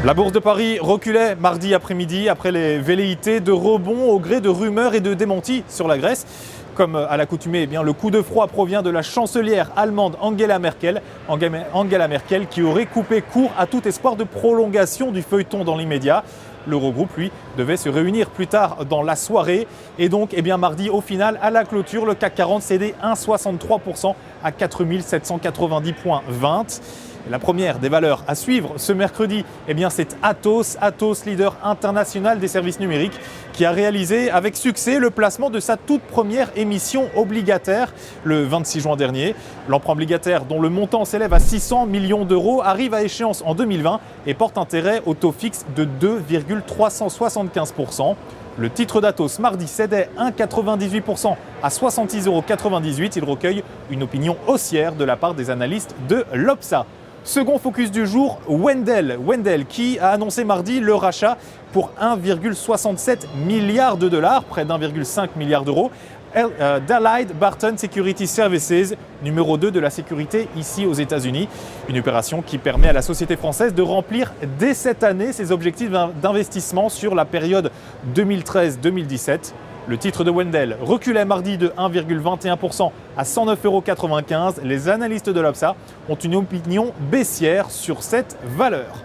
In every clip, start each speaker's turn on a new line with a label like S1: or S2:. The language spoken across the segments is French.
S1: La bourse de Paris reculait mardi après-midi après les velléités de rebond au gré de rumeurs et de démentis sur la Grèce. Comme à l'accoutumée, le coup de froid provient de la chancelière allemande Angela Merkel qui aurait coupé court à tout espoir de prolongation du feuilleton dans l'immédiat. L'Eurogroupe, lui, devait se réunir plus tard dans la soirée. Et donc, mardi, au final, à la clôture, le CAC 40 cédait 1,63% à 4 790,20 points. La première des valeurs à suivre ce mercredi, c'est Atos, leader international des services numériques, qui a réalisé avec succès le placement de sa toute première émission obligataire le 26 juin dernier. L'emprunt obligataire, dont le montant s'élève à 600 millions d'euros, arrive à échéance en 2020 et porte intérêt au taux fixe de 2,375%. Le titre d'Atos mardi cédait 1,98% à 66,98 €. Il recueille une opinion haussière de la part des analystes de l'Opsa. Second focus du jour, Wendel qui a annoncé mardi le rachat pour 1,67 milliard de dollars, près d'1,5 milliard d'euros, d'Allied Barton Security Services, numéro 2 de la sécurité ici aux États-Unis. Une opération qui permet à la société française de remplir dès cette année ses objectifs d'investissement sur la période 2013-2017. Le titre de Wendel reculait mardi de 1,21% à 109,95 €. Les analystes de l'Opsa ont une opinion baissière sur cette valeur.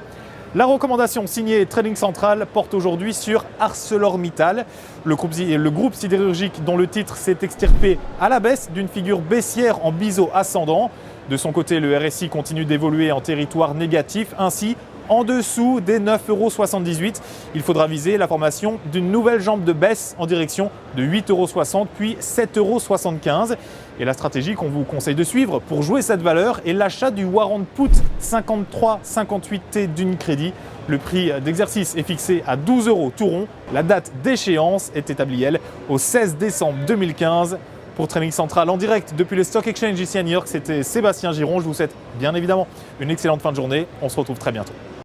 S1: La recommandation signée Trading Central porte aujourd'hui sur ArcelorMittal, le groupe sidérurgique dont le titre s'est extirpé à la baisse d'une figure baissière en biseau ascendant. De son côté, le RSI continue d'évoluer en territoire négatif, ainsi en dessous des 9,78 €. Il faudra viser la formation d'une nouvelle jambe de baisse en direction de 8,60 € puis 7,75 €. Et la stratégie qu'on vous conseille de suivre pour jouer cette valeur est l'achat du warrant put 5358T d'Unicredit. Le prix d'exercice est fixé à 12 € tout rond. La date d'échéance est établie, elle, au 16 décembre 2015. Pour Trading Central en direct depuis le Stock Exchange ici à New York, c'était Sébastien Giron. Je vous souhaite bien évidemment une excellente fin de journée. On se retrouve très bientôt.